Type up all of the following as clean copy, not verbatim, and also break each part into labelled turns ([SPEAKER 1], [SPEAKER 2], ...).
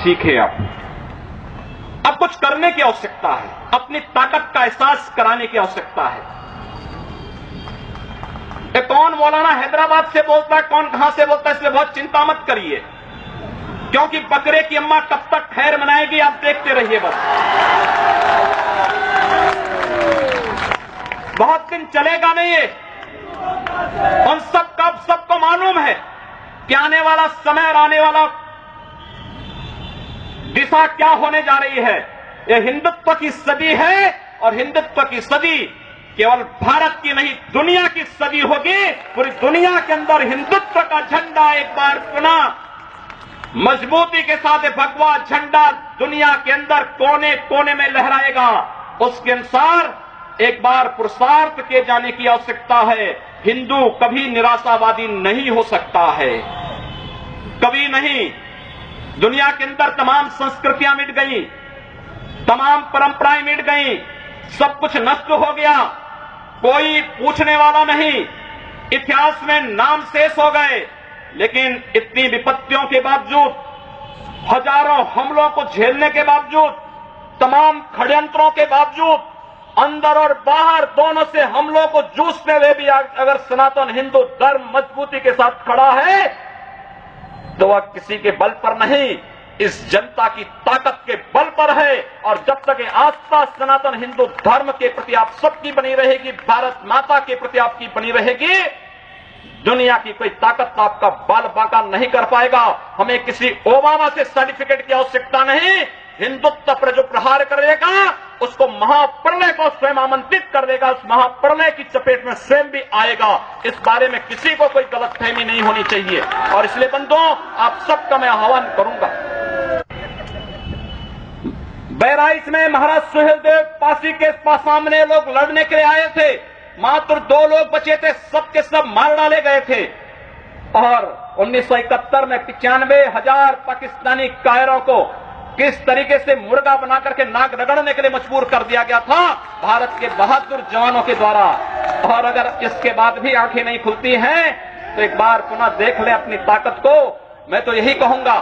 [SPEAKER 1] सीखे। अब कुछ करने की आवश्यकता है, अपनी ताकत का एहसास कराने की आवश्यकता है। कौन मौलाना हैदराबाद से बोलता है, कौन कहां से बोलता है, इसलिए बहुत चिंता मत करिए, क्योंकि बकरे की अम्मा कब तक खैर मनाएगी आप देखते रहिए। बस बहुत दिन चलेगा नहीं ये। उन सबको मालूम है कि आने वाला समय और आने वाला दिशा क्या होने जा रही है। यह हिंदुत्व की सदी है और हिंदुत्व की सदी केवल भारत की नहीं दुनिया की सदी होगी। पूरी दुनिया के अंदर हिंदुत्व का झंडा एक बार पुनः मजबूती के साथ भगवा झंडा दुनिया के अंदर कोने कोने में लहराएगा। उसके अनुसार एक बार पुरुषार्थ किए जाने की आवश्यकता है। हिंदू कभी निराशावादी नहीं हो सकता है, कभी नहीं। दुनिया के अंदर तमाम संस्कृतियां मिट गई, तमाम परंपराएं मिट गई, सब कुछ नष्ट हो गया, कोई पूछने वाला नहीं, इतिहास में नाम शेष हो गए। लेकिन इतनी विपत्तियों के बावजूद, हजारों हमलों को झेलने के बावजूद, तमाम षड्यंत्रों के बावजूद, अंदर और बाहर दोनों से हमलों को जूझते हुए भी अगर सनातन हिंदू धर्म मजबूती के साथ खड़ा है तो वह किसी के बल पर नहीं, इस जनता की ताकत के बल पर है। और जब तक ये आस्था सनातन हिंदू धर्म के प्रति आप सबकी बनी रहेगी, भारत माता के प्रति आपकी बनी रहेगी, दुनिया की कोई ताकत आपका बाल बांका नहीं कर पाएगा। हमें किसी ओबामा से सर्टिफिकेट की आवश्यकता नहीं। हिंदुत्व पर जो प्रहार करेगा उसको महाप्रलय को स्वयं आमंत्रित कर देगा, उस महाप्रलय की चपेट में स्वयं भी आएगा। इस बारे में किसी को कोई गलतफहमी नहीं होनी चाहिए। और इसलिए बंधुओं, आप सबका मैं आह्वान करूंगा। बहराइच में महाराज सुहेलदेव पासी के सामने लोग लड़ने के लिए आए थे, मात्र 2 लोग बचे थे, सब के सब मार डाले गए थे। और 1971 में 95,000 पाकिस्तानी कायरों को किस तरीके से मुर्गा बना करके नाक रगड़ने के लिए मजबूर कर दिया गया था भारत के बहादुर जवानों के द्वारा। और अगर इसके बाद भी आंखें नहीं खुलती हैं तो एक बार पुनः देख ले अपनी ताकत को। मैं तो यही कहूंगा,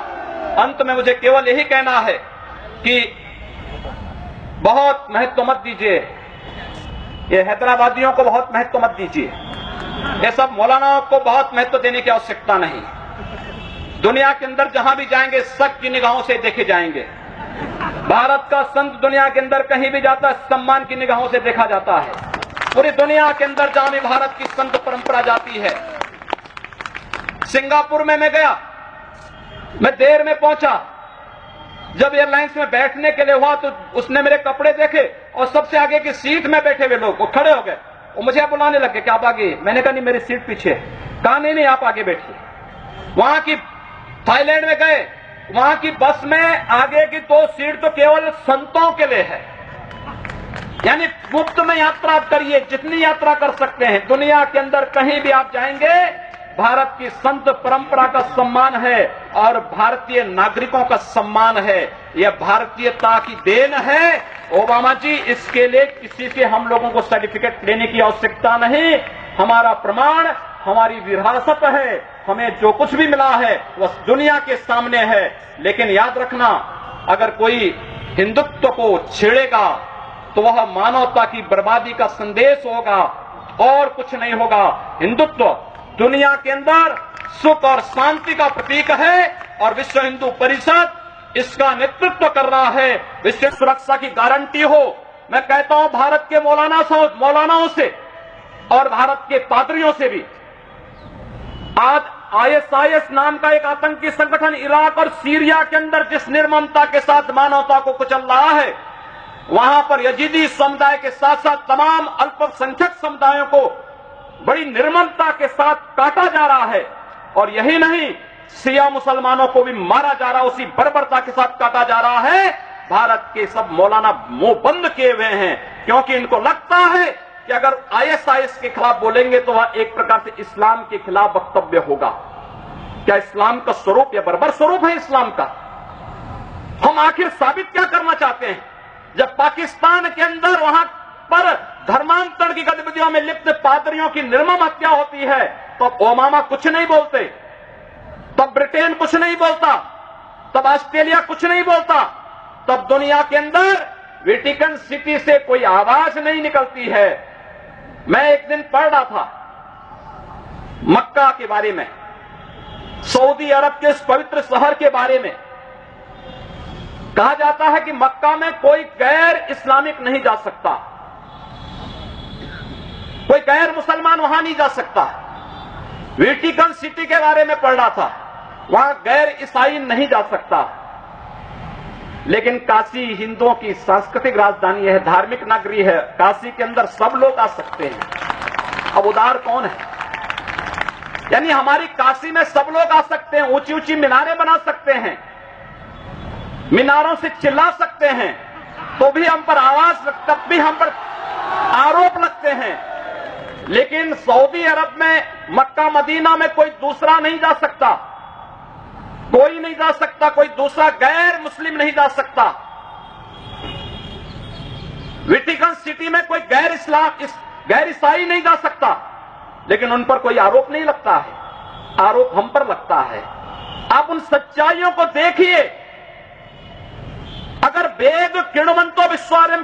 [SPEAKER 1] अंत में मुझे केवल यही कहना है कि बहुत महत्व मत दीजिए, ये हैदराबादियों को बहुत महत्व मत दीजिए, ये सब मौलानाओं को बहुत महत्व देने की आवश्यकता नहीं। दुनिया के अंदर जहां भी जाएंगे शक की निगाहों से देखे जाएंगे। भारत का संत दुनिया के अंदर कहीं भी जाता है सम्मान की निगाहों से देखा जाता है। पूरी दुनिया के अंदर जहां भी भारत की संत परंपरा जाती है। सिंगापुर में मैं गया, मैं देर में पहुंचा, जब एयरलाइंस में बैठने के लिए हुआ तो उसने मेरे कपड़े देखे और सबसे आगे की सीट में बैठे हुए लोग वो खड़े हो गए, वो मुझे बुलाने लगे कि आप आगे। मैंने कहा नहीं, मेरी सीट पीछे। कहा नहीं आप आगे बैठिए। वहां की थाईलैंड में गए, वहां की बस में आगे की 2 सीट तो केवल संतों के लिए है, यानी मुफ्त में यात्रा करिए, जितनी यात्रा कर सकते हैं। दुनिया के अंदर कहीं भी आप जाएंगे, भारत की संत परंपरा का सम्मान है और भारतीय नागरिकों का सम्मान है। यह भारतीयता की देन है। ओबामा जी, इसके लिए किसी से हम लोगों को सर्टिफिकेट लेने की आवश्यकता नहीं। हमारा प्रमाण हमारी विरासत है, हमें जो कुछ भी मिला है वह दुनिया के सामने है। लेकिन याद रखना, अगर कोई हिंदुत्व को छेड़ेगा तो वह मानवता की बर्बादी का संदेश होगा और कुछ नहीं होगा। हिंदुत्व दुनिया के अंदर सुख और शांति का प्रतीक है और विश्व हिंदू परिषद इसका नेतृत्व कर रहा है। विश्व सुरक्षा की गारंटी हो। मैं कहता हूं भारत के मौलानाओं से और भारत के पादरियों से भी, आज ISIS नाम का एक आतंकी संगठन इराक और सीरिया के अंदर जिस निर्ममता के साथ मानवता को कुचल रहा है, वहां पर यजीदी समुदाय के साथ साथ तमाम अल्पसंख्यक समुदायों को बड़ी निर्ममता के साथ काटा जा रहा है। और यही नहीं, शिया मुसलमानों को भी मारा जा रहा है, उसी बर्बरता के साथ काटा जा रहा है। भारत के सब मौलाना मुंह बंद किए हुए हैं, क्योंकि इनको लगता है कि अगर ISIS के खिलाफ बोलेंगे तो वह एक प्रकार से इस्लाम के खिलाफ वक्तव्य होगा। क्या इस्लाम का स्वरूप या बर्बर स्वरूप है इस्लाम का? हम आखिर साबित क्या करना चाहते हैं? जब पाकिस्तान के अंदर वहां पर धर्मांतरण की गतिविधियों में लिप्त पादरियों की निर्मम हत्या होती है तो ओबामा कुछ नहीं बोलते, तब ब्रिटेन कुछ नहीं बोलता, तब ऑस्ट्रेलिया कुछ नहीं बोलता, तब दुनिया के अंदर वेटिकन सिटी से कोई आवाज नहीं निकलती है। मैं एक दिन पढ़ रहा था मक्का के बारे में, सऊदी अरब के इस पवित्र शहर के बारे में। कहा जाता है कि मक्का में कोई गैर इस्लामिक नहीं जा सकता, कोई गैर मुसलमान वहां नहीं जा सकता। वेटिकन सिटी के बारे में पढ़ रहा था, वहां गैर ईसाई नहीं जा सकता। लेकिन काशी हिंदुओं की सांस्कृतिक राजधानी है, धार्मिक नगरी है, काशी के अंदर सब लोग आ सकते हैं। अब उदार कौन है? यानी हमारी काशी में सब लोग आ सकते हैं, ऊंची ऊंची मीनारें बना सकते हैं, मीनारों से चिल्ला सकते हैं, तो भी हम पर आवाज, तब भी हम पर आरोप लगते हैं। लेकिन सऊदी अरब में, मक्का मदीना में कोई दूसरा नहीं जा सकता, कोई नहीं जा सकता, कोई दूसरा गैर मुस्लिम नहीं जा सकता। वेटिकन सिटी में कोई गैर ईसाई नहीं जा सकता, लेकिन उन पर कोई आरोप नहीं लगता है, आरोप हम पर लगता है। आप उन सच्चाइयों को देखिए। अगर वेद किण्वन्तो विश्वारं